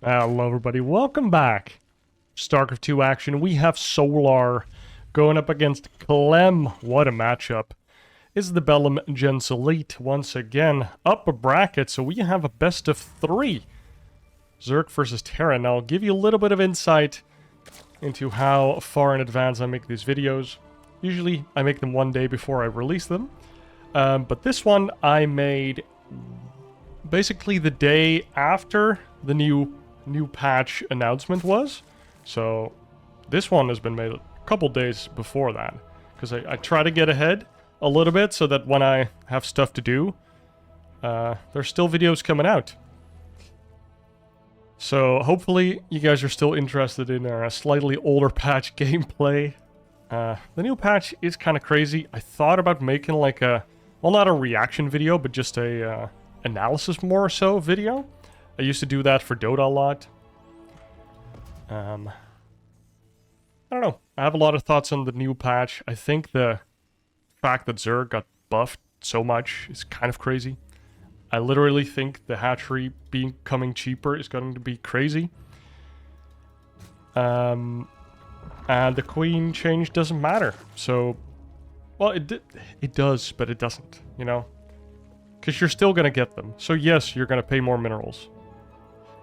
Hello everybody, welcome back. StarCraft 2 action, we have Solar going up against Clem. What a matchup. Is the Bellum Gens Elite once again up a bracket, so we have a best of 3. Zerg versus Terran. Now I'll give you a little bit of insight into how far in advance I make these videos. Usually I make them one day before I release them. But this one I made basically the day after the new patch announcement was. So this one has been made a couple days before that, because I try to get ahead a little bit so that when I have stuff to do, there's still videos coming out. So hopefully you guys are still interested in a slightly older patch gameplay. The new patch is kind of crazy. I thought about making like a, well, not a reaction video, but just a analysis more so video. I used to do that for Dota a lot. I don't know. I have a lot of thoughts on the new patch. I think the fact that Zerg got buffed so much is kind of crazy. I literally think the hatchery becoming cheaper is going to be crazy. And the queen change doesn't matter. So, well, it does, but it doesn't, you know? Because you're still going to get them. So yes, you're going to pay more minerals.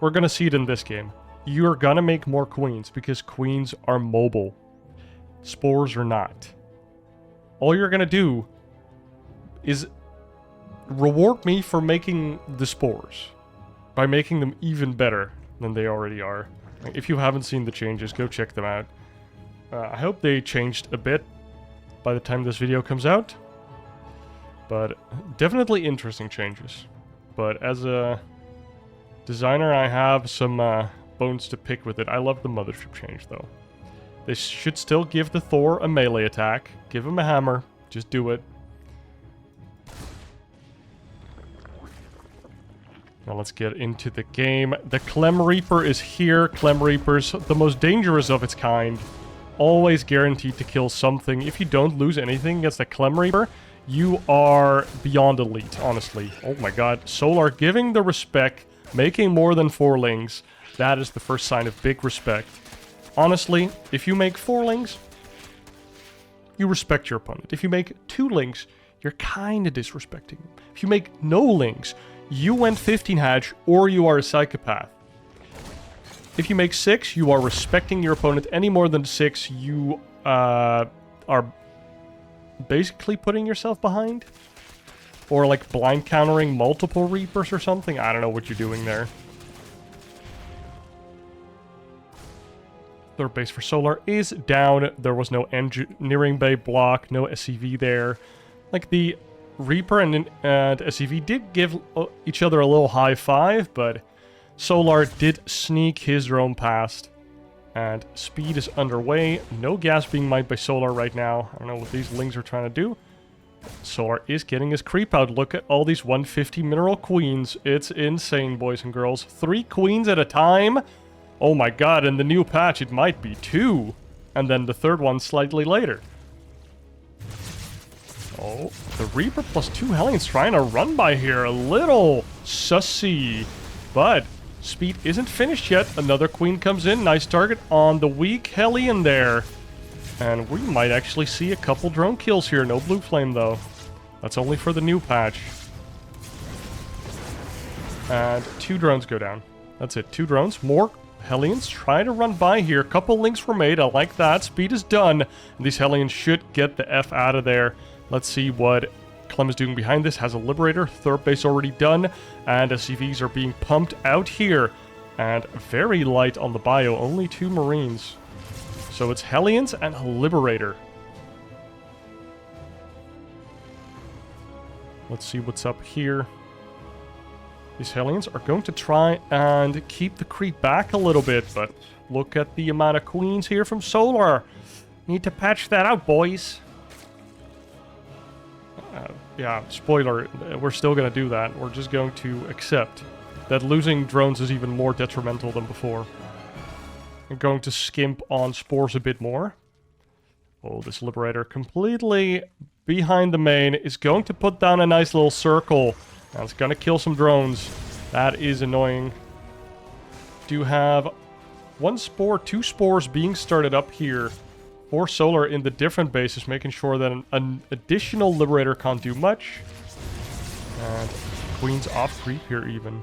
We're going to see it in this game. You're going to make more queens because queens are mobile. Spores are not. All you're going to do is reward me for making the spores by making them even better than they already are. If you haven't seen the changes, go check them out. I hope they changed a bit by the time this video comes out. But definitely interesting changes. But as a designer, I have some bones to pick with it. I love the mothership change, though. They should still give the Thor a melee attack. Give him a hammer. Just do it. Now let's get into the game. The Clem Reaper is here. Clem Reaper's the most dangerous of its kind. Always guaranteed to kill something. If you don't lose anything against the Clem Reaper, you are beyond elite, honestly. Oh my god. Solar giving the respect, making more than 4 lings. That is the first sign of big respect. Honestly, if you make 4 lings, you respect your opponent. If you make 2 lings, you're kind of disrespecting them. If you make no lings, you went 15 hatch or you are a psychopath. If you make 6, you are respecting your opponent. Any more than 6, you are basically putting yourself behind. Or like blind countering multiple Reapers or something. I don't know what you're doing there. Third base for Solar is down. There was no engineering bay block, no SCV there. Like the Reaper and SCV did give each other a little high five, but Solar did sneak his drone past. And speed is underway. No gas being mined by Solar right now. I don't know what these lings are trying to do. Solar is getting his creep out. Look at all these 150 mineral queens. It's insane, boys and girls. 3 queens at a time. Oh my god, in the new patch it might be 2. And then the third one slightly later. Oh, the Reaper plus 2 Hellions trying to run by here. A little sussy. But speed isn't finished yet. Another queen comes in. Nice target on the weak Hellion there. And we might actually see a couple drone kills here. No blue flame, though. That's only for the new patch. And 2 drones go down. That's it. 2 drones. More Hellions try to run by here. A couple links were made. I like that. Speed is done. And these Hellions should get the F out of there. Let's see what Clem is doing behind this. Has a Liberator. Third base already done. And SCVs are being pumped out here. And very light on the bio. Only 2 Marines. So it's Hellions and a Liberator. Let's see what's up here. These Hellions are going to try and keep the creep back a little bit, but look at the amount of queens here from Solar. Need to patch that out, boys. Yeah, spoiler, we're still going to do that. We're just going to accept that losing drones is even more detrimental than before. I'm going to skimp on spores a bit more. Oh, this Liberator completely behind the main is going to put down a nice little circle. And it's going to kill some drones. That is annoying. do have two spores being started up here for Solar in the different bases, making sure that an additional Liberator can't do much. And Queen's off creep here even.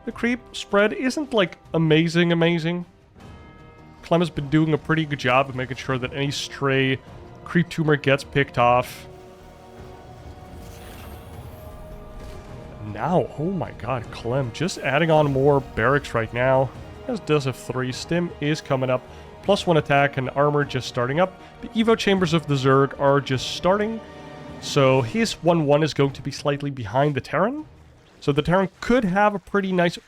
The creep spread isn't like amazing. Clem has been doing a pretty good job of making sure that any stray creep tumor gets picked off. Now, oh my god, Clem just adding on more barracks right now. As does have 3. Stim is coming up. +1 attack and armor just starting up. The Evo chambers of the Zerg are just starting. So his 1-1 is going to be slightly behind the Terran. So the Terran could have a pretty nice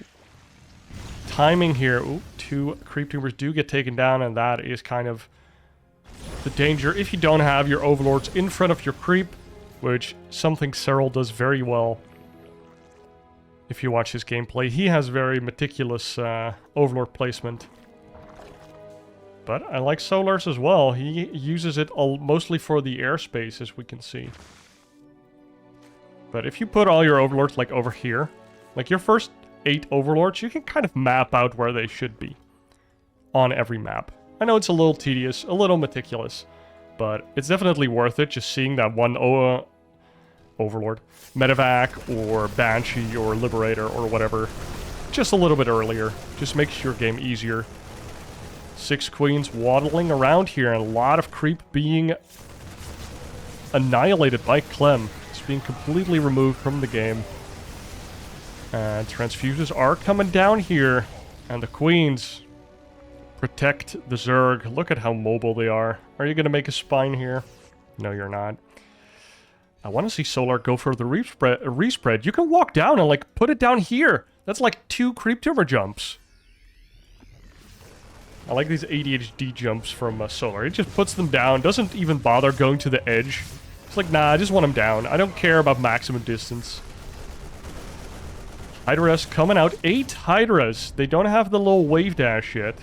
timing here. Ooh, 2 creep tumors do get taken down, and that is kind of the danger if you don't have your overlords in front of your creep, which something Cyril does very well. If you watch his gameplay, he has very meticulous overlord placement. But I like Solar's as well. He uses it mostly for the airspace, as we can see. But if you put all your overlords like over here, like your first 8 overlords, you can kind of map out where they should be on every map. I know it's a little tedious, a little meticulous, but it's definitely worth it just seeing that one overlord, medevac or banshee or liberator or whatever just a little bit earlier. Just makes your game easier. 6 queens waddling around here, and a lot of creep being annihilated by Clem. It's being completely removed from the game. And transfuses are coming down here, and the queens protect the Zerg. Look at how mobile they are. Are you going to make a spine here? No, you're not. I want to see Solar go for the respread. You can walk down and like put it down here. That's like 2 creep tumor jumps. I like these ADHD jumps from Solar. It just puts them down, doesn't even bother going to the edge. It's like, nah, I just want them down. I don't care about maximum distance. Hydras coming out. 8 Hydras. They don't have the little wave dash yet.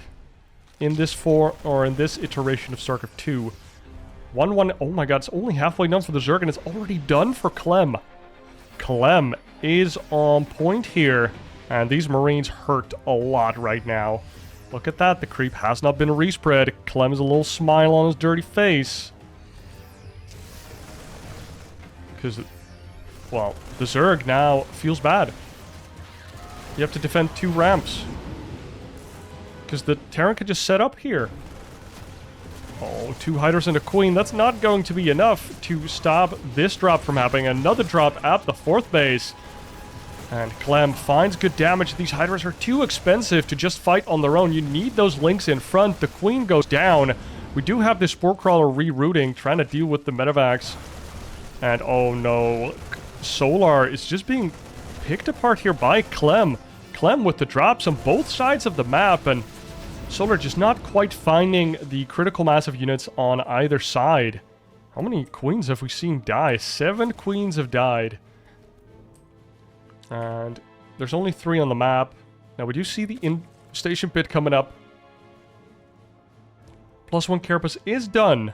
In this iteration of StarCraft 2. 1-1. Oh my god, it's only halfway done for the Zerg, and it's already done for Clem. Clem is on point here. And these Marines hurt a lot right now. Look at that, the creep has not been respread. Clem has a little smile on his dirty face. Because, well, the Zerg now feels bad. You have to defend 2 ramps. Because the Terran could just set up here. Oh, 2 Hydras and a Queen. That's not going to be enough to stop this drop from happening. Another drop at the 4th base. And Clem finds good damage. These Hydras are too expensive to just fight on their own. You need those links in front. The Queen goes down. We do have this Spore Crawler rerouting, trying to deal with the medevacs. And oh no, Solar is just being picked apart here by Clem. Clem with the drops on both sides of the map, and Solar just not quite finding the critical mass of units on either side. How many Queens have we seen die? 7 Queens have died. And there's only 3 on the map. Now we do see the in-station pit coming up. +1 Carapace is done.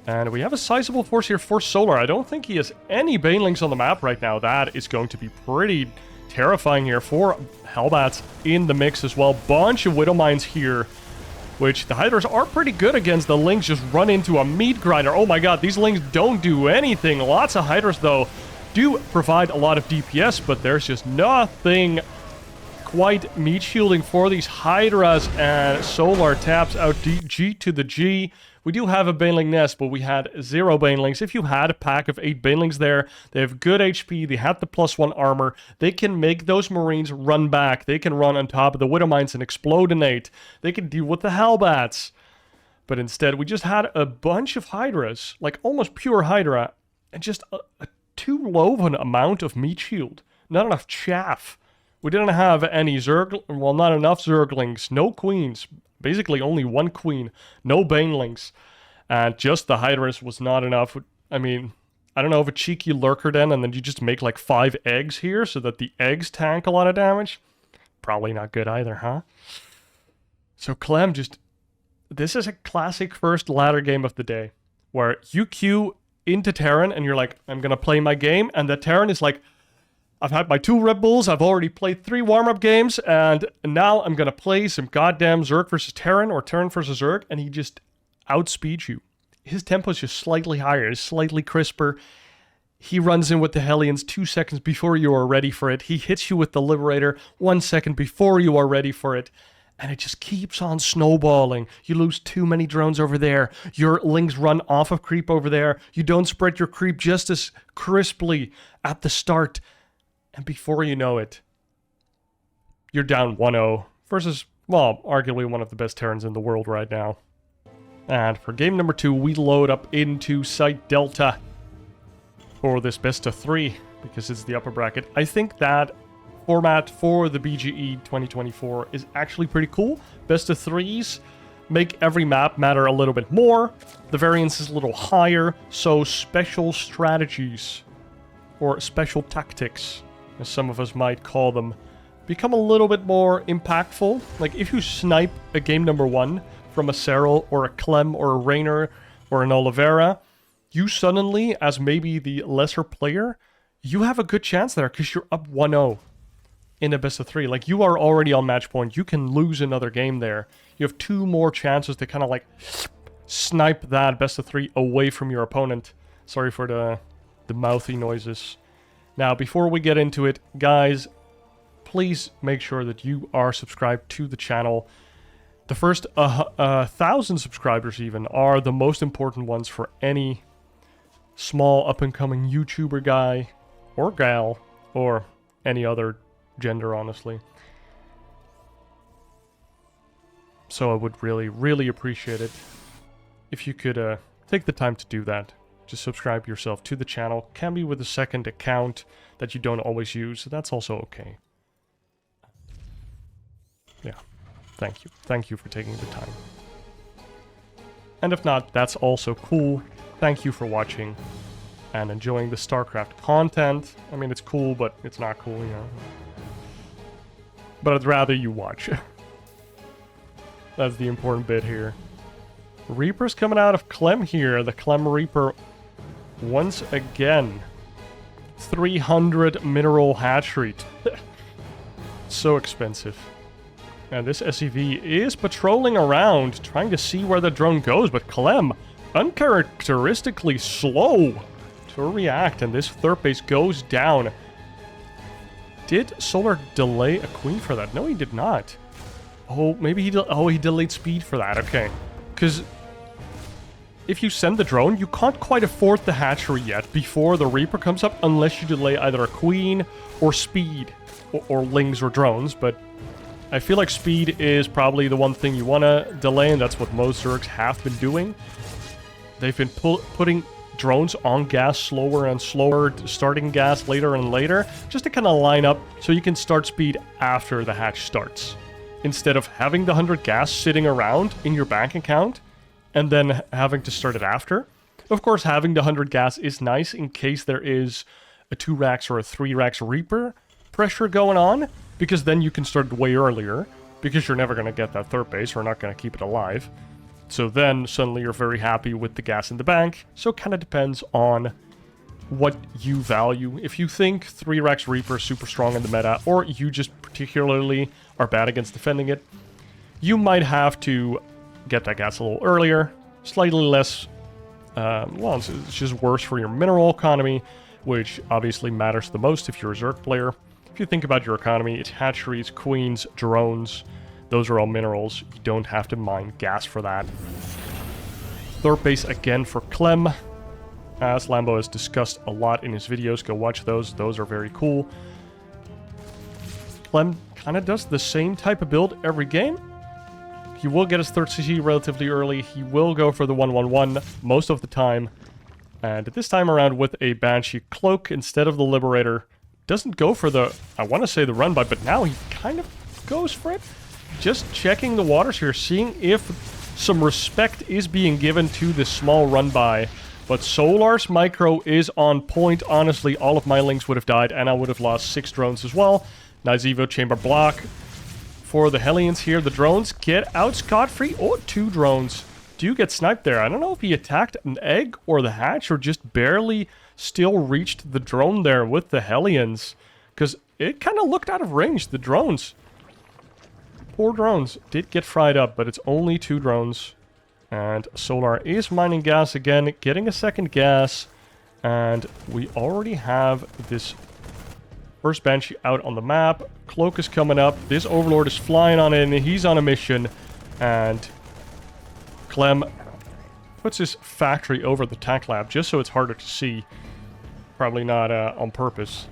And we have a sizable force here for Solar. I don't think he has any Banelings on the map right now. That is going to be pretty terrifying here for Hellbats in the mix as well. Bunch of Widow Mines here, which the Hydras are pretty good against. The Lings just run into a meat grinder. Oh my god, these Lings don't do anything. Lots of Hydras, though, do provide a lot of DPS, but there's just nothing quite meat shielding for these Hydras, and Solar taps out G to the G. We do have a Baneling nest, but we had 0 Banelings. If you had a pack of 8 Banelings there, they have good HP, they have the +1 armor, they can make those Marines run back, they can run on top of the Widow Mines and explodinate, they can deal with the Hellbats. But instead, we just had a bunch of Hydras, like almost pure Hydra, and just a too low of an amount of meat shield. Not enough chaff. We didn't have any well, not enough Zerglings, no Queens. Basically only 1 Queen, no Banelings. And just the Hydras was not enough. I mean, I don't know if a cheeky lurker then, and then you just make like 5 eggs here so that the eggs tank a lot of damage. Probably not good either, huh? So Clem just... This is a classic first ladder game of the day, where you queue into Terran and you're like, I'm gonna play my game, and the Terran is like, I've had my 2 Red Bulls, I've already played 3 warm-up games, and now I'm gonna play some goddamn Zerg versus Terran, or Terran versus Zerg, and he just outspeeds you. His tempo is just slightly higher, it's slightly crisper. He runs in with the Hellions 2 seconds before you are ready for it. He hits you with the Liberator 1 second before you are ready for it. And it just keeps on snowballing. You lose too many drones over there. Your lings run off of creep over there. You don't spread your creep just as crisply at the start. And before you know it, you're down 1-0 versus, well, arguably one of the best Terrans in the world right now. And for game number 2, we load up into Site Delta for this best of 3, because it's the upper bracket. I think that format for the BGE 2024 is actually pretty cool. Best of 3s make every map matter a little bit more. The variance is a little higher, so special strategies, or special tactics, as some of us might call them, become a little bit more impactful. Like, if you snipe a game number 1 from a Cyril, or a Clem, or a Raynor, or an Oliveira, you suddenly, as maybe the lesser player, you have a good chance there because you're up 1-0 in a best of 3. Like, you are already on match point. You can lose another game there. You have 2 more chances to kind of like snipe that best of 3 away from your opponent. Sorry for the mouthy noises. Now, before we get into it, guys, please make sure that you are subscribed to the channel. The first 1,000 subscribers even are the most important ones for any small up-and-coming YouTuber guy or gal, or any other gender, honestly. So I would really, really appreciate it if you could take the time to do that. Just subscribe yourself to the channel. Can be with a second account that you don't always use. That's also okay. Yeah. Thank you. Thank you for taking the time. And if not, that's also cool. Thank you for watching and enjoying the StarCraft content. I mean, it's cool, but it's not cool, you know. But I'd rather you watch. That's the important bit here. Reaper's coming out of Clem here. The Clem Reaper once again. 300 mineral hatchery. So expensive. And this SCV is patrolling around, trying to see where the drone goes, but Clem, uncharacteristically slow to react, and this third base goes down. Did Solar delay a queen for that? No, he did not. Oh, maybe he delayed speed for that. Okay. Because if you send the drone, you can't quite afford the hatchery yet before the Reaper comes up, unless you delay either a queen or speed, or lings or drones, but I feel like speed is probably the one thing you want to delay, and that's what most Zergs have been doing. They've been putting drones on gas slower and slower, starting gas later and later, just to kind of line up so you can start speed after the hatch starts. Instead of having the 100 gas sitting around in your bank account and then having to start it after. Of course, having the 100 gas is nice in case there is a 2 racks or a 3 racks Reaper pressure going on, because then you can start way earlier, because you're never going to get that third base, or not going to keep it alive. So then, suddenly you're very happy with the gas in the bank, so it kind of depends on what you value. If you think 3 racks Reaper is super strong in the meta, or you just particularly are bad against defending it, you might have to get that gas a little earlier, slightly less, well, it's just worse for your mineral economy, which obviously matters the most if you're a Zerg player. If you think about your economy, it's hatcheries, queens, drones. Those are all minerals. You don't have to mine gas for that. Third base again for Clem. As Lambo has discussed a lot in his videos. Go watch those. Those are very cool. Clem kind of does the same type of build every game. He will get his third CC relatively early. He will go for the 1-1-1 most of the time. And this time around with a Banshee Cloak instead of the Liberator. Doesn't go for the, I want to say the run by, but now he kind of goes for it. Just checking the waters here, seeing if some respect is being given to this small run by. But Solar's micro is on point. Honestly, all of my links would have died, and I would have lost 6 drones as well. Nice Evo chamber block for the Hellions here. The drones get out scot-free. Oh, 2 drones do get sniped there. I don't know if he attacked an egg or the hatch, or just barely still reached the drone there with the Hellions. Because it kind of looked out of range. The drones. Poor drones. Did get fried up, but it's only 2 drones. And Solar is mining gas again, getting a second gas. And we already have this first Banshee out on the map. Cloak is coming up. This Overlord is flying on in. He's on a mission. And Clem puts his factory over the tank lab just so it's harder to see. Probably not on purpose.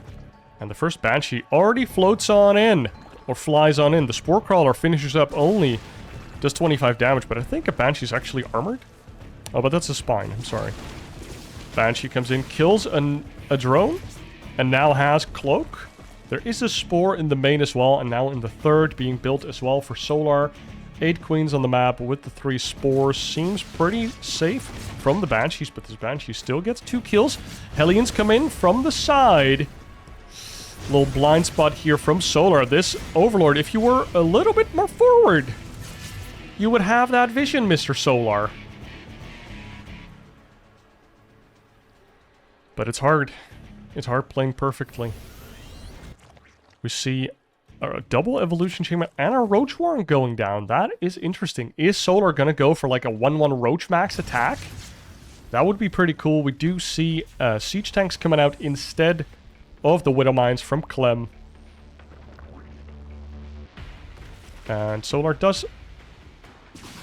And the first Banshee already floats on in. Or flies on in. The Spore Crawler finishes up only. Does 25 damage, but I think a Banshee's actually armored. Oh, but that's a spine. I'm sorry. Banshee comes in, kills a drone. And now has Cloak. There is a Spore in the main as well. And now in the third being built as well for Solar. 8 queens on the map with the 3 spores. Seems pretty safe from the Banshees, but this Banshee still gets 2 kills. Hellions come in from the side. Little blind spot here from Solar. This Overlord, if you were a little bit more forward, you would have that vision, Mr. Solar. But it's hard. It's hard playing perfectly. We see a double evolution chamber and a roach warren going down. That is interesting. Is Solar gonna go for like a 1-1 roach max attack? That would be pretty cool. We do see siege tanks coming out instead of the Widow Mines from Clem. And Solar does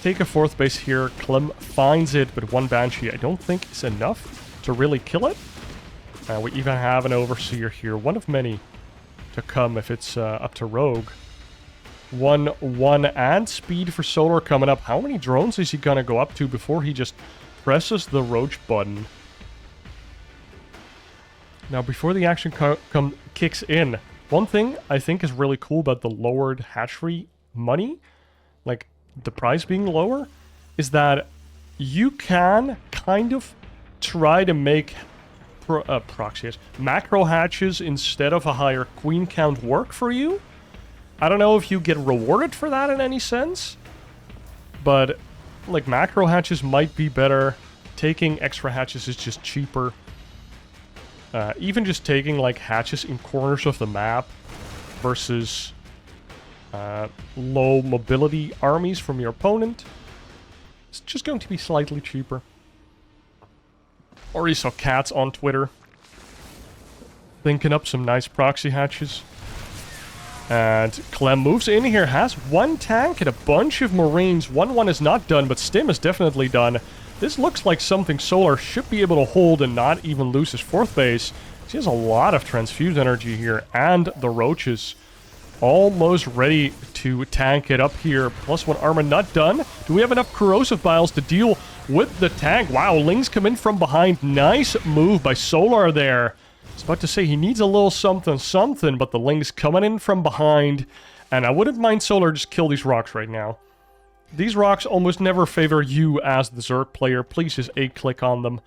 take a 4th base here. Clem finds it, but 1 Banshee I don't think is enough to really kill it. We even have an Overseer here. One of many to come if it's up to Rogue. 1-1 and speed for Solar coming up. How many drones is he gonna go up to before he just presses the roach button? Now, before the action kicks in, one thing I think is really cool about the lowered hatchery money, like the price being lower, is that you can kind of try to make macro hatches instead of a higher queen count work for you. I don't know if you get rewarded for that in any sense, but like macro hatches might be better. Taking extra hatches is just cheaper. Even just taking like hatches in corners of the map versus low mobility armies from your opponent, it's just going to be slightly cheaper. Already saw Cats on Twitter thinking up some nice proxy hatches. And Clem moves in here, has 1 tank and a bunch of Marines. 1-1 is not done, but Stim is definitely done. This looks like something Solar should be able to hold and not even lose his 4th base. He has a lot of transfused energy here, and the roaches almost ready to tank it up here. +1 armor not done. Do we have enough corrosive biles to deal with the tank? Wow, Lings come in from behind. Nice move by Solar there. I was about to say he needs a little something, but the Lings coming in from behind. And I wouldn't mind Solar just kill these rocks right now. These rocks almost never favor you as the Zerg player. Please just A-click on them,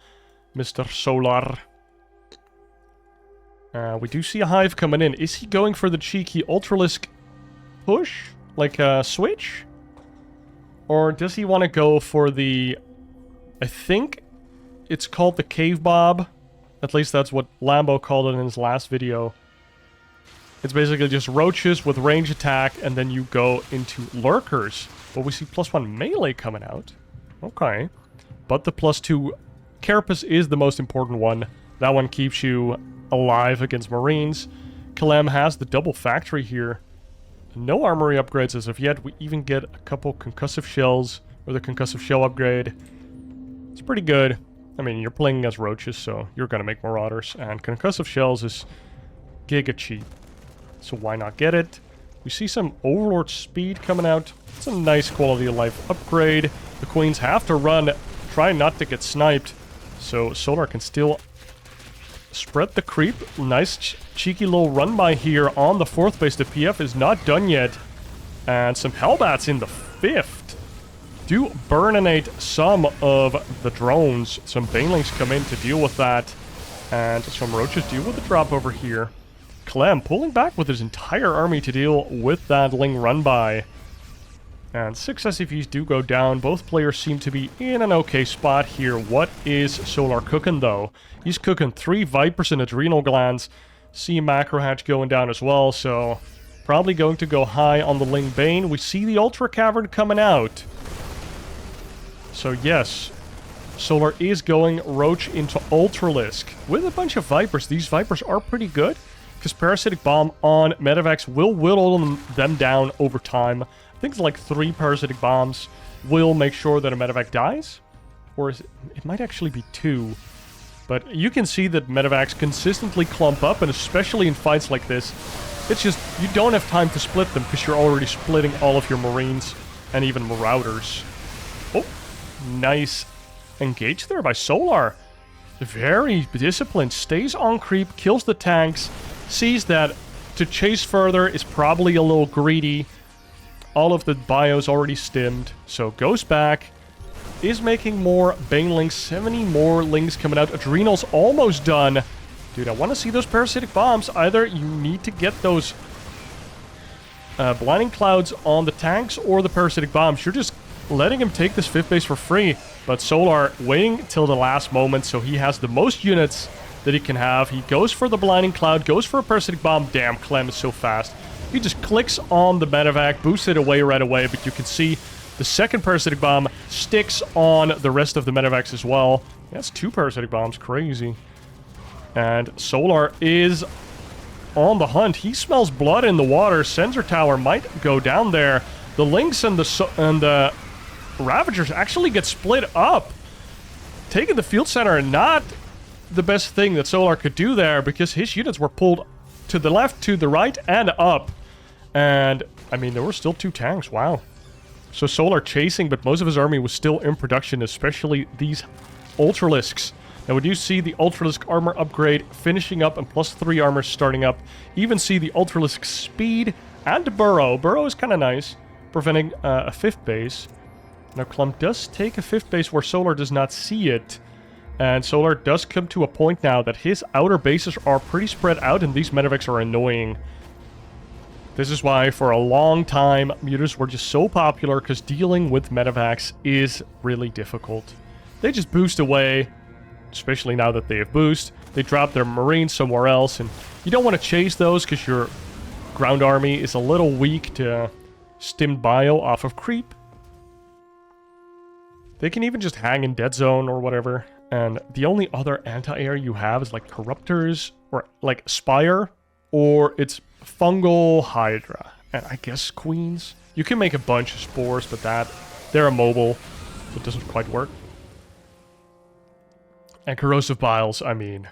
Mr. Solar. We do see a hive coming in. Is he going for the cheeky Ultralisk push? Like a switch? Or does he want to go for the... I think it's called the Cave Bob. At least that's what Lambo called it in his last video. It's basically just roaches with range attack, and then you go into lurkers. But we see +1 melee coming out. Okay. But the +2 Carapace is the most important one. That one keeps you alive against Marines. Clem has the double factory here. No armory upgrades as of yet. We even get a couple concussive shells, or the concussive shell upgrade. It's pretty good. I mean, you're playing as roaches, so you're gonna make marauders. And concussive shells is giga cheap. So why not get it? We see some Overlord speed coming out. It's a nice quality of life upgrade. The queens have to run, try not to get sniped, so Solar can still spread the creep. Nice cheeky little run by here on the 4th base. The PF is not done yet. And some Hellbats in the 5th do burninate some of the drones. Some Banelings come in to deal with that. And some Roaches deal with the drop over here. Clem pulling back with his entire army to deal with that Ling run by. And 6 SCVs do go down. Both players seem to be in an okay spot here. What is Solar cooking, though? He's cooking 3 Vipers and Adrenal Glands. See Macro Hatch going down as well, so probably going to go high on the Ling Bane. We see the Ultra Cavern coming out. So yes, Solar is going Roach into Ultralisk with a bunch of Vipers. These Vipers are pretty good, because Parasitic Bomb on Medivacs will whittle them down over time. I think it's like 3 Parasitic Bombs will make sure that a Medivac dies. Or is it might actually be 2. But you can see that Medivacs consistently clump up, and especially in fights like this, it's just, you don't have time to split them, because you're already splitting all of your Marines and even Marauders. Oh, nice engage there by Solar. Very disciplined, stays on creep, kills the tanks, sees that to chase further is probably a little greedy. All of the bios already stimmed, so goes back, is making more Banelings, 70 more Lings coming out. Adrenal's almost done. Dude, I want to see those Parasitic Bombs. Either you need to get those Blinding Clouds on the tanks or the Parasitic Bombs. You're just letting him take this 5th base for free. But Solar waiting till the last moment, so he has the most units that he can have. He goes for the Blinding Cloud, goes for a Parasitic Bomb. Damn, Clem is so fast. He just clicks on the Medivac, boosts it away right away, but you can see the second Parasitic Bomb sticks on the rest of the Medivacs as well. That's 2 Parasitic Bombs, crazy. And Solar is on the hunt. He smells blood in the water. Sensor Tower might go down there. The Lynx and the Ravagers actually get split up. Taking the field center, not the best thing that Solar could do there, because his units were pulled to the left, to the right, and up. And, I mean, there were still 2 tanks. Wow. So Solar chasing, but most of his army was still in production, especially these Ultralisks. Now, we do see the Ultralisk armor upgrade finishing up and +3 armor starting up. Even see the Ultralisk speed and Burrow. Burrow is kind of nice, preventing a 5th base. Now, Clem does take a 5th base where Solar does not see it. And Solar does come to a point now that his outer bases are pretty spread out, and these Medivacs are annoying. This is why, for a long time, Mutas were just so popular, because dealing with Medivacs is really difficult. They just boost away, especially now that they have boost. They drop their Marines somewhere else, and you don't want to chase those, because your ground army is a little weak to stimmed bio off of creep. They can even just hang in dead zone or whatever. And the only other anti-air you have is like Corruptors or like Spire, or it's Fungal Hydra. And I guess Queens. You can make a bunch of Spores, but they're immobile, so it doesn't quite work. And Corrosive Biles, I mean.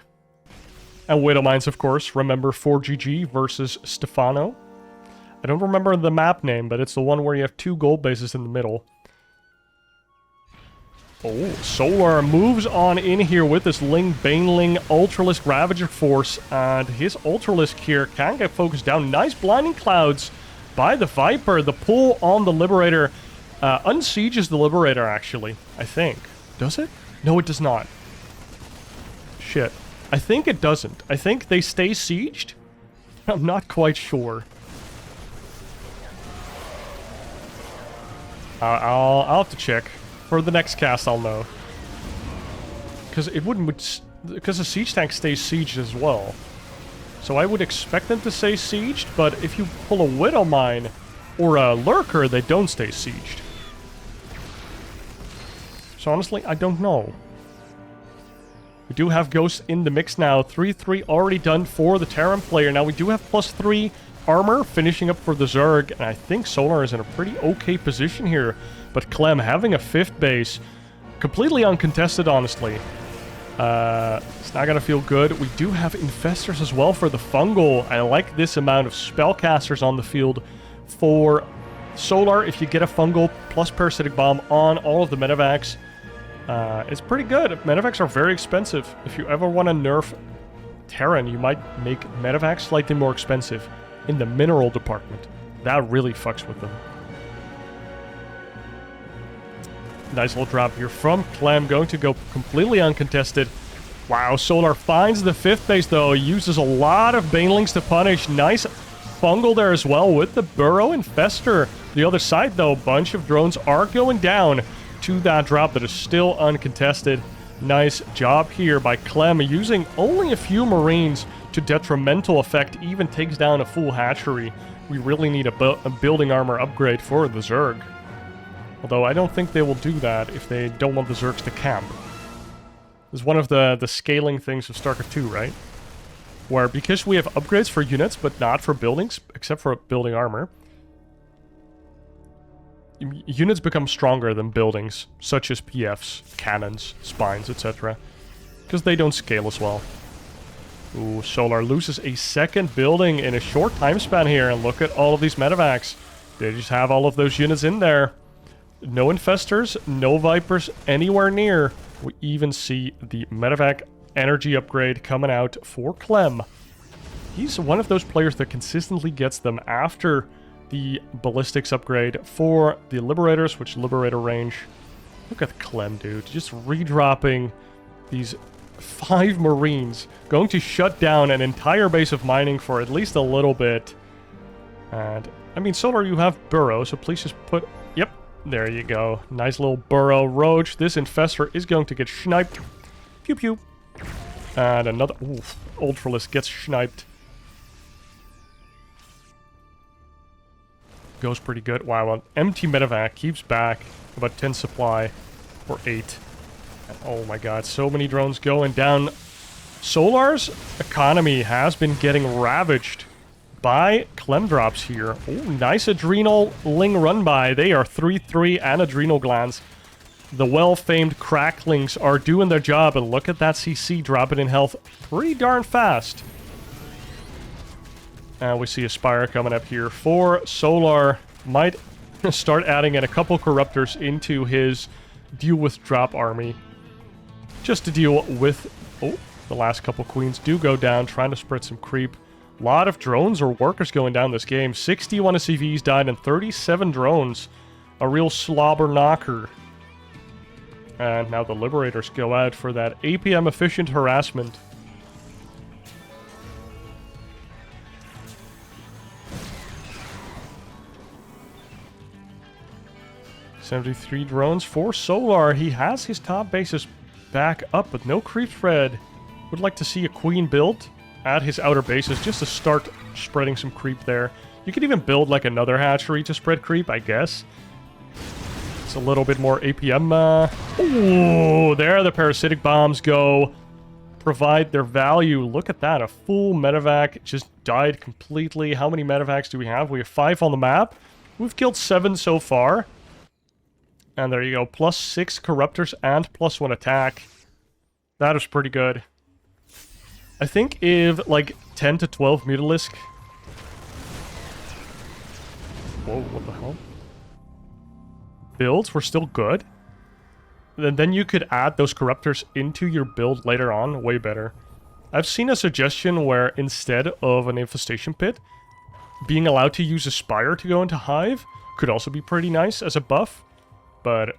And Widow Mines, of course. Remember 4GG versus Stefano. I don't remember the map name, but it's the one where you have 2 gold bases in the middle. Oh, Solar moves on in here with this Ling Baneling Ultralisk Ravager force, and his Ultralisk here can get focused down. Nice Blinding Clouds by the Viper. The pull on the Liberator unsieges the Liberator, actually, I think. Does it? No, it does not. Shit. I think it doesn't. I think they stay sieged. I'm not quite sure. I'll have to check. For the next cast, I'll know. Because it wouldn't... Because the siege tank stays sieged as well. So I would expect them to stay sieged, but if you pull a Widow Mine or a Lurker, they don't stay sieged. So honestly, I don't know. We do have Ghosts in the mix now. 3-3 already done for the Terran player. Now we do have +3 armor finishing up for the Zerg, and I think Solar is in a pretty okay position here. But Clem having a 5th base, completely uncontested, honestly. It's not gonna feel good. We do have Infestors as well for the Fungal. I like this amount of Spellcasters on the field for Solar. If you get a Fungal plus Parasitic Bomb on all of the Medivacs, it's pretty good. Medivacs are very expensive. If you ever want to nerf Terran, you might make Medivacs slightly more expensive in the mineral department. That really fucks with them. Nice little drop here from Clem, going to go completely uncontested. Wow, Solar finds the 5th base, though. He uses a lot of Banelings to punish. Nice Fungal there as well with the Burrow Infestor. The other side, though, a bunch of drones are going down to that drop that is still uncontested. Nice job here by Clem, using only a few Marines to detrimental effect even takes down a full hatchery. We really need a building armor upgrade for the Zerg. Although I don't think they will do that if they don't want the Zergs to camp. This is one of the scaling things of StarCraft 2, right? Where because we have upgrades for units, but not for buildings, except for building armor, units become stronger than buildings, such as PFs, cannons, spines, etc. Because they don't scale as well. Ooh, Solar loses a second building in a short time span here, and look at all of these medevacs. They just have all of those units in there. No infestors, no vipers anywhere near. We even see the medevac energy upgrade coming out for Clem. He's one of those players that consistently gets them after the ballistics upgrade for the Liberators, which Liberator range. Look at Clem, dude. Just redropping these 5 Marines. Going to shut down an entire base of mining for at least a little bit. And, I mean, Solar, you have Burrow, so please just put... Yep, there you go. Nice little Burrow Roach. This Infestor is going to get sniped. Pew pew. And another... Ooh, Ultralisk gets sniped. Goes pretty good. Wow, an empty medevac keeps back about 10 supply. Or 8. And oh my god, so many drones going down. Solar's economy has been getting ravaged by Clem drops here. Oh, nice Adrenal Ling run by. They are 3-3 and Adrenal Glands. The well-famed Cracklings are doing their job, and look at that CC dropping in health pretty darn fast. And we see a Spire coming up here for Solar. Might start adding in a couple Corruptors into his deal with drop army. Just to deal with... Oh, the last couple Queens do go down, trying to spread some creep. A lot of drones or workers going down this game. 61 SCVs died and 37 drones. A real slobber knocker. And now the Liberators go out for that APM efficient harassment. $73 drones for Solar. He has his top bases back up, but no creep spread. Would like to see a Queen build at his outer bases just to start spreading some creep there. You could even build like another hatchery to spread creep, I guess. It's a little bit more APM. Ooh, there the parasitic bombs go. Provide their value. Look at that. A full medevac just died completely. How many medevacs do we have? We have 5 on the map. We've killed 7 so far. And there you go. +6 Corruptors and +1 attack. That is pretty good. I think if like 10 to 12 Mutalisk... Whoa, what the hell? Builds were still good. Then you could add those Corruptors into your build later on. Way better. I've seen a suggestion where instead of an Infestation Pit, being allowed to use a Spire to go into Hive could also be pretty nice as a buff. But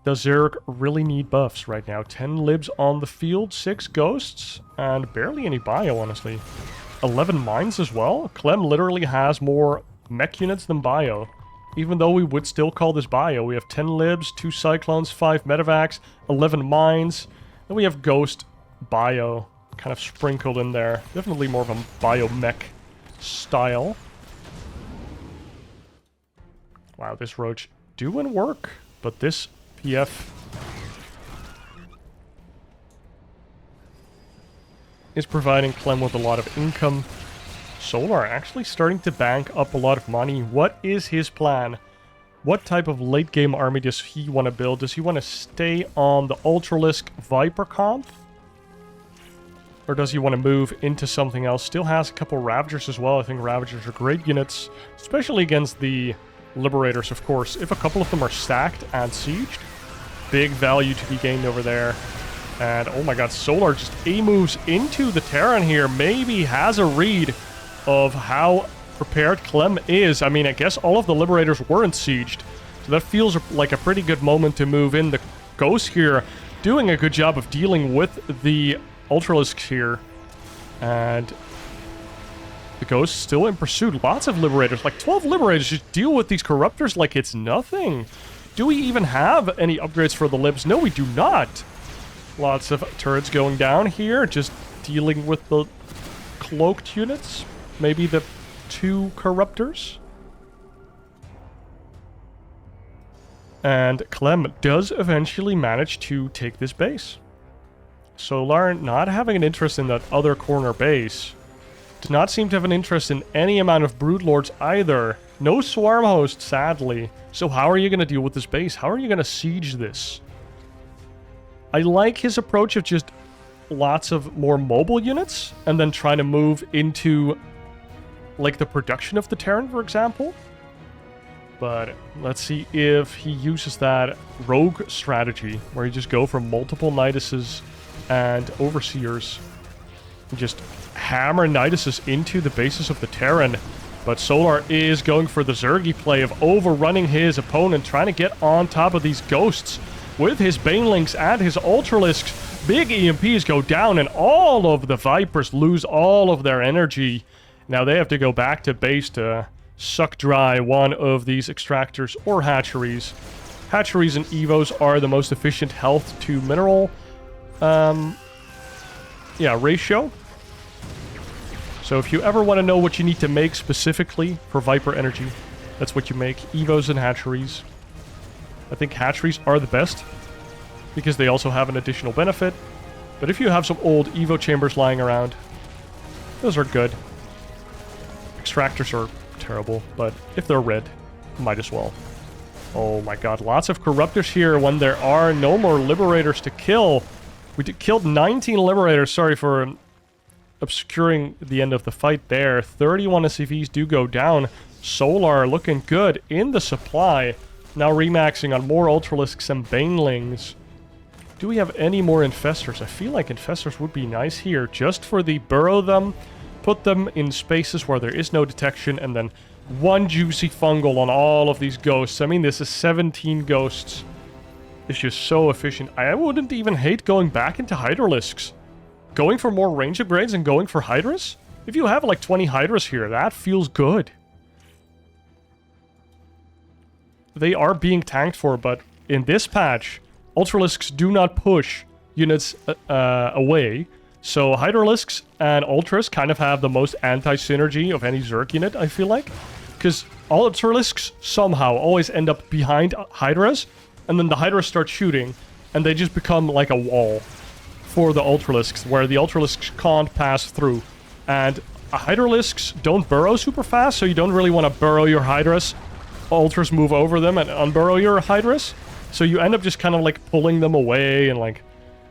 does Zerg really need buffs right now? 10 libs on the field, 6 ghosts, and barely any bio, honestly. 11 mines as well? Clem literally has more mech units than bio. Even though we would still call this bio. We have 10 libs, 2 cyclones, 5 medevacs, 11 mines. Then we have ghost bio kind of sprinkled in there. Definitely more of a bio mech style. Wow, this Roach doing work, but this PF is providing Clem with a lot of income. Solar actually starting to bank up a lot of money. What is his plan? What type of late game army does he want to build? Does he want to stay on the Ultralisk Viper comp? Or does he want to move into something else? Still has a couple Ravagers as well. I think Ravagers are great units, especially against the Liberators, of course. If a couple of them are stacked and sieged, big value to be gained over there. And oh my god, Solar just A-moves into the Terran here. Maybe has a read of how prepared Clem is. I mean, I guess all of the Liberators weren't sieged, so that feels like a pretty good moment to move in. The Ghost here doing a good job of dealing with the Ultralisks here. And the Ghost still in pursuit. Lots of Liberators, like 12 Liberators, just deal with these Corruptors like it's nothing. Do we even have any upgrades for the Libs? No, we do not. Lots of turrets going down here. Just dealing with the cloaked units. Maybe the 2 corruptors. And Clem does eventually manage to take this base. Solar, not having an interest in that other corner base, does not seem to have an interest in any amount of Broodlords either. No Swarm Host, sadly. So how are you going to deal with this base? How are you going to siege this? I like his approach of just lots of more mobile units, and then trying to move into, like, the production of the Terran, for example. But let's see if he uses that rogue strategy, where you just go for multiple Niduses and Overseers. And just hammer Niduses into the bases of the Terran. But Solar is going for the Zergy play of overrunning his opponent, trying to get on top of these Ghosts with his Banelings and his Ultralisks. Big EMPs go down, and all of the Vipers lose all of their energy. Now they have to go back to base to suck dry one of these extractors or hatcheries. Hatcheries and Evos are the most efficient health to mineral ratio. So if you ever want to know what you need to make specifically for Viper energy, that's what you make. Evos and hatcheries. I think hatcheries are the best, because they also have an additional benefit. But if you have some old Evo chambers lying around, those are good. Extractors are terrible, but if they're red, might as well. Oh my god, lots of Corruptors here when there are no more Liberators to kill. We killed 19 Liberators, sorry for obscuring the end of the fight there. 31 SCVs do go down. Solar looking good in the supply. Now remaxing on more Ultralisks and Banelings. Do we have any more Infestors? I feel like Infestors would be nice here, just for the burrow them, put them in spaces where there is no detection, and then one juicy fungal on all of these Ghosts. I mean, this is 17 Ghosts. It's just so efficient. I wouldn't even hate going back into Hydralisks. Going for more range upgrades and going for Hydras? If you have like 20 Hydras here, that feels good. They are being tanked for, but in this patch, Ultralisks do not push units away. So Hydralisks and Ultras kind of have the most anti-synergy of any Zerg unit, I feel like. Because Ultralisks somehow always end up behind Hydras, and then the Hydras start shooting, and they just become like a wall for the Ultralisks, where the Ultralisks can't pass through. And Hydralisks don't burrow super fast, so you don't really want to burrow your Hydras. Ultras move over them and unburrow your Hydras. So you end up just kind of like pulling them away, and like,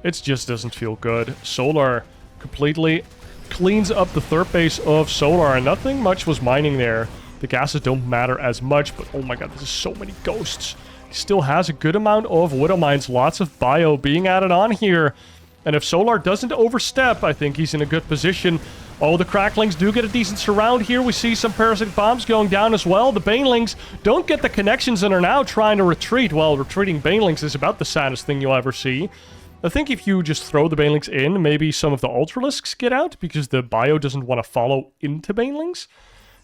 it just doesn't feel good. Solar completely cleans up the third base of Solar, and nothing much was mining there. The gases don't matter as much, but oh my god, this is so many Ghosts. He still has a good amount of Widow Mines, lots of bio being added on here. And if Solar doesn't overstep, I think he's in a good position. Oh, the Cracklings do get a decent surround here. We see some Parasitic Bombs going down as well. The Banelings don't get the connections and are now trying to retreat. Well, retreating Banelings is about the saddest thing you'll ever see. I think if you just throw the Banelings in, maybe some of the Ultralisks get out, because the bio doesn't want to follow into Banelings.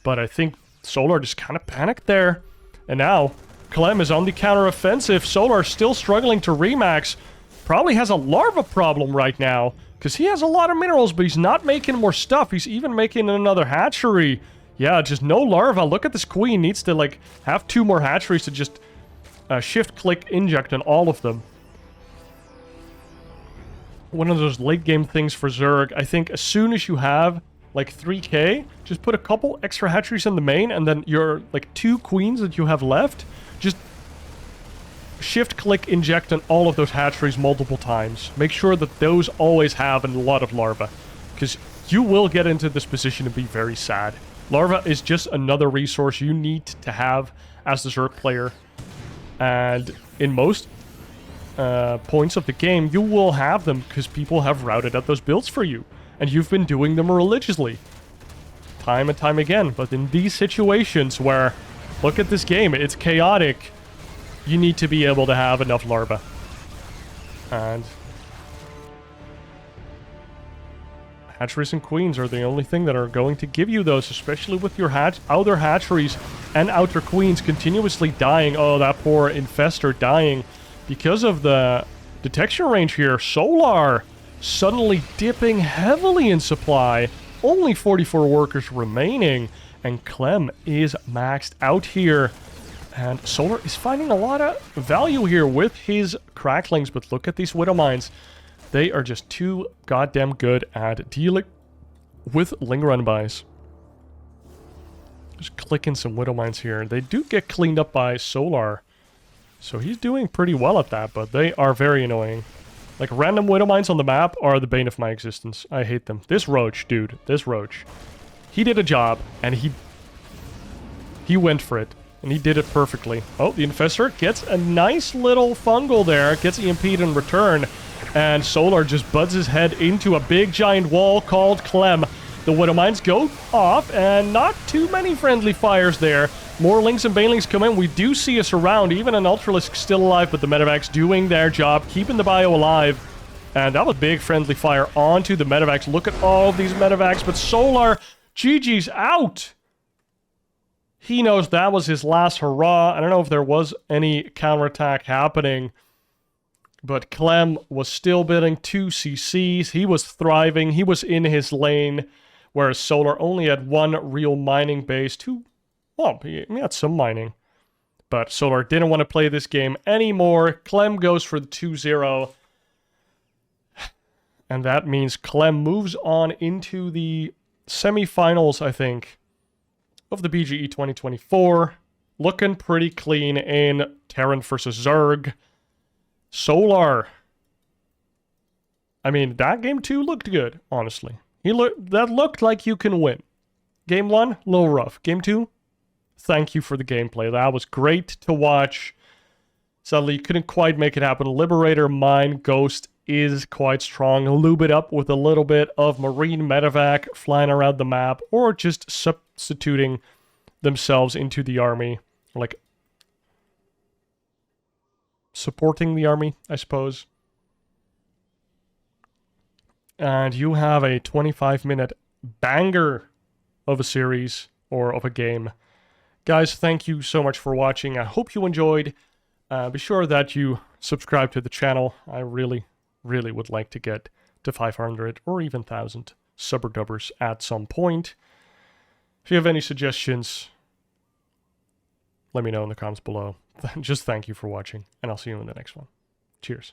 But I think Solar just kind of panicked there. And now, Clem is on the counter-offensive. Solar still struggling to remax. Probably has a larva problem right now, because he has a lot of minerals, but he's not making more stuff. He's even making another hatchery. Yeah, just no larva. Look at this queen. Needs to, like, have 2 more hatcheries to just shift-click inject on all of them. One of those late-game things for Zerg. I think as soon as you have, like, 3k, just put a couple extra hatcheries in the main, and then your, like, 2 queens that you have left, just shift-click inject on all of those hatcheries multiple times. Make sure that those always have a lot of larvae, because you will get into this position and be very sad. Larva is just another resource you need to have as the Zerg player, and in most points of the game, you will have them because people have routed out those builds for you, and you've been doing them religiously. Time and time again, but in these situations where, look at this game, it's chaotic, you need to be able to have enough larvae. And hatcheries and queens are the only thing that are going to give you those, especially with your outer hatcheries and outer queens continuously dying. Oh, that poor infestor dying because of the detection range here. Solar, suddenly dipping heavily in supply. Only 44 workers remaining, and Clem is maxed out here. And Solar is finding a lot of value here with his cracklings, but look at these Widow Mines. They are just too goddamn good at dealing with Ling Run buys. Just clicking some Widow Mines here. They do get cleaned up by Solar, so he's doing pretty well at that, but they are very annoying. Like, random Widow Mines on the map are the bane of my existence. I hate them. This Roach, dude, this Roach. He did a job, and he went for it, and he did it perfectly. Oh, the Infestor gets a nice little fungal there, gets EMP'd in return, and Solar just butts his head into a big giant wall called Clem. The Widow Mines go off, and not too many friendly fires there. More Lings and Banelings come in. We do see a surround, even an Ultralisk still alive, but the Medivacs doing their job, keeping the bio alive. And that was big friendly fire onto the Medivacs. Look at all of these Medivacs, but Solar, GG's out! He knows that was his last hurrah. I don't know if there was any counterattack happening, but Clem was still bidding 2 CCs. He was thriving. He was in his lane, whereas Solar only had 1 real mining base. Well, he had some mining. But Solar didn't want to play this game anymore. Clem goes for the 2-0. And that means Clem moves on into the semifinals, I think, of the BGE 2024. Looking pretty clean in Terran versus Zerg. Solar. I mean, that game 2 looked good, honestly. That looked like you can win. Game 1, a little rough. Game 2, thank you for the gameplay. That was great to watch. Sadly, you couldn't quite make it happen. Liberator, Mine, Ghost is quite strong. Lube it up with a little bit of Marine Medevac flying around the map, or just substituting themselves into the army. Like, supporting the army, I suppose. And you have a 25-minute banger of a series, or of a game. Guys, thank you so much for watching. I hope you enjoyed. Be sure that you subscribe to the channel. I really would like to get to 500 or even 1,000 subber-dubbers at some point. If you have any suggestions, let me know in the comments below. Just thank you for watching, and I'll see you in the next one. Cheers.